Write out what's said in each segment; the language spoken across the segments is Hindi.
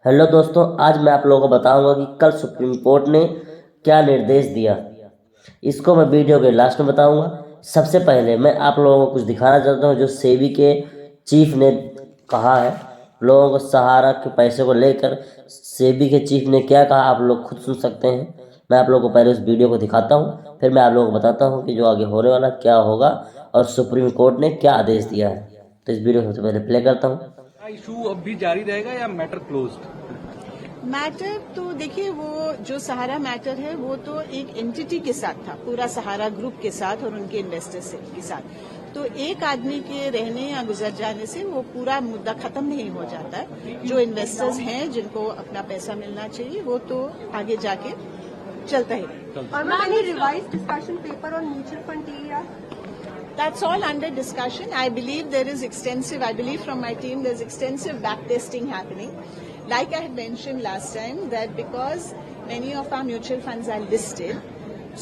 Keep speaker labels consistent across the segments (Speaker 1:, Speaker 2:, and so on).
Speaker 1: हेलो दोस्तों, आज मैं आप लोगों को बताऊंगा कि कल सुप्रीम कोर्ट ने क्या निर्देश दिया। इसको मैं वीडियो के लास्ट में बताऊंगा। सबसे पहले मैं आप लोगों को कुछ दिखाना चाहता हूं जो सेबी के चीफ ने कहा है। लोगों को सहारा के पैसे को लेकर सेबी के चीफ ने क्या कहा, आप लोग खुद सुन सकते हैं। मैं आप लोगों को पहले उस वीडियो को दिखाता हूँ, फिर मैं आप लोगों को बताता हूँ कि जो आगे होने वाला क्या होगा और सुप्रीम कोर्ट ने क्या आदेश दिया है। तो इस वीडियो को सबसे पहले प्ले करता हूँ।
Speaker 2: इशू अब भी जारी रहेगा या मैटर क्लोज्ड?
Speaker 3: मैटर तो देखिए, वो जो सहारा मैटर है वो तो एक एंटिटी के साथ था, पूरा सहारा ग्रुप के साथ और उनके इन्वेस्टर्स के साथ। तो एक आदमी के रहने या गुजर जाने से वो पूरा मुद्दा खत्म नहीं हो जाता है। जो इन्वेस्टर्स हैं जिनको अपना पैसा मिलना चाहिए वो तो आगे जाके चलता ही रहेगा।
Speaker 4: Revise discussion paper on mutual fund TER?
Speaker 3: That's all under discussion. I believe there is extensive, I believe from my team, there's extensive backtesting happening. Like I had mentioned last time, that because many of our mutual funds are listed,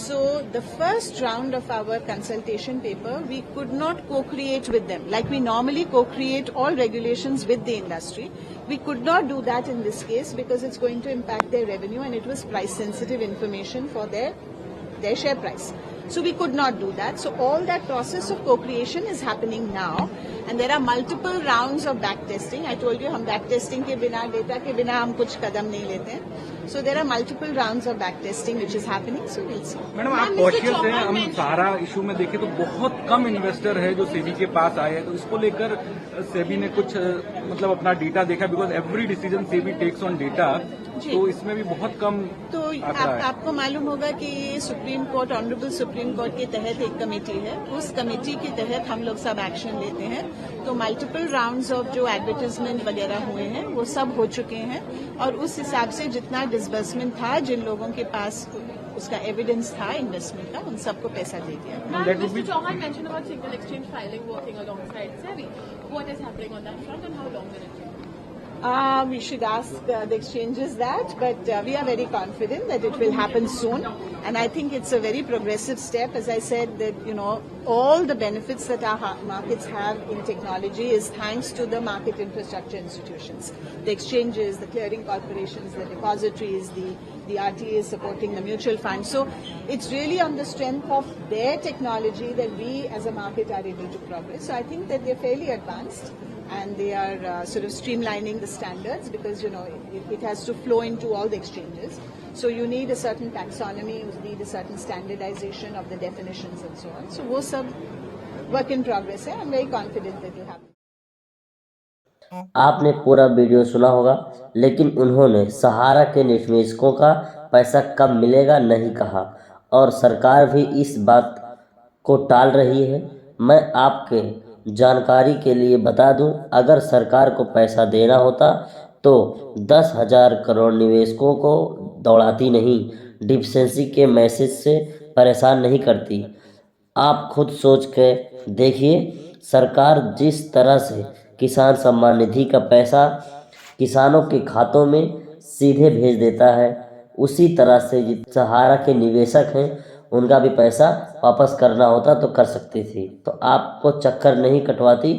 Speaker 3: so the first round of our consultation paper, we could not co-create with them. Like we normally co-create all regulations with the industry. We could not do that in this case because it's going to impact their revenue and it was price sensitive information for their share price. So we could not do that. So all that process of co-creation is happening now, and there are multiple rounds of back testing. I told you, हम back testing के बिना, data के बिना हम कुछ कदम नहीं लेते हैं. So there are multiple rounds of back testing which is happening. So we'll see.
Speaker 2: Madam, आप कॉशियस हैं। हम सहारा इशू में देखें तो बहुत कम इन्वेस्टर है जो सेबी के पास आए हैं, तो इसको लेकर सेबी ने कुछ मतलब अपना डेटा देखा, because every decision SEBI takes on data, तो इसमें भी बहुत कम
Speaker 3: तो आपको मालूम होगा कि ये supreme court, honourable supreme court के तहत एक कमेटी है। उस कमेटी के तहत हम लोग सब एक्शन लेते हैं। तो मल्टीपल राउंड्स ऑफ जो एडवर्टाइजमेंट वगैरह हुए हैं वो सब हो चुके हैं, और उस हिसाब से जितना डिसबर्समेंट था, जिन लोगों के पास उसका एविडेंस था इन्वेस्टमेंट का, उन सबको पैसा दे दिया।
Speaker 4: Mr. Chauhan mentioned about single exchange filing working alongside SEBI. What is happening on that front and how long will it take?
Speaker 3: We should ask the exchanges that, but we are very confident that it will happen soon. And I think it's a very progressive step. As I said, that all the benefits that our markets have in technology is thanks to the market infrastructure institutions, the exchanges, the clearing corporations, the depositories, the RTAs supporting the mutual funds. So it's really on the strength of their technology that we as a market are able to progress. So I think that they're fairly advanced. And they are sort of streamlining the standards because, it has to flow into all the exchanges. So you need a certain taxonomy, you need a certain standardization of the definitions and so on. So वो सब work in progress है. I'm very confident that will happen.
Speaker 1: आपने पूरा वीडियो सुना होगा, लेकिन उन्होंने सहारा के निवेशकों का पैसा कब मिलेगा नहीं कहा, और सरकार भी इस बात को टाल रही है। मैं आपके जानकारी के लिए बता दूं, अगर सरकार को पैसा देना होता तो 10,000 करोड़ निवेशकों को दौड़ाती नहीं, डिफिशिएंसी के मैसेज से परेशान नहीं करती। आप खुद सोच के देखिए, सरकार जिस तरह से किसान सम्मान निधि का पैसा किसानों के खातों में सीधे भेज देता है, उसी तरह से सहारा के निवेशक हैं, उनका भी पैसा वापस करना होता तो कर सकती थी। तो आपको चक्कर नहीं कटवाती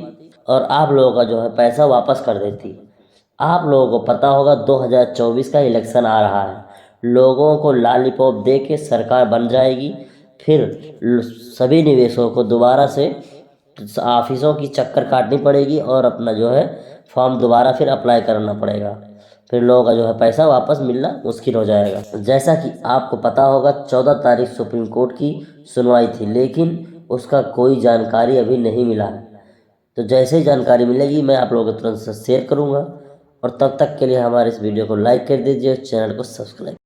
Speaker 1: और आप लोगों का जो है पैसा वापस कर देती। आप लोगों को पता होगा 2024 का इलेक्शन आ रहा है, लोगों को लॉलीपॉप दे के सरकार बन जाएगी, फिर सभी निवेशकों को दोबारा से ऑफिसों की चक्कर काटनी पड़ेगी और अपना जो है फॉर्म दोबारा फिर अप्लाई करना पड़ेगा, फिर लोगों का जो है पैसा वापस मिलना मुश्किल हो जाएगा। जैसा कि आपको पता होगा 14 तारीख सुप्रीम कोर्ट की सुनवाई थी, लेकिन उसका कोई जानकारी अभी नहीं मिला है। तो जैसे ही जानकारी मिलेगी मैं आप लोगों को तुरंत शेयर करूँगा, और तब तक के लिए हमारे इस वीडियो को लाइक कर दीजिए, चैनल को सब्सक्राइब।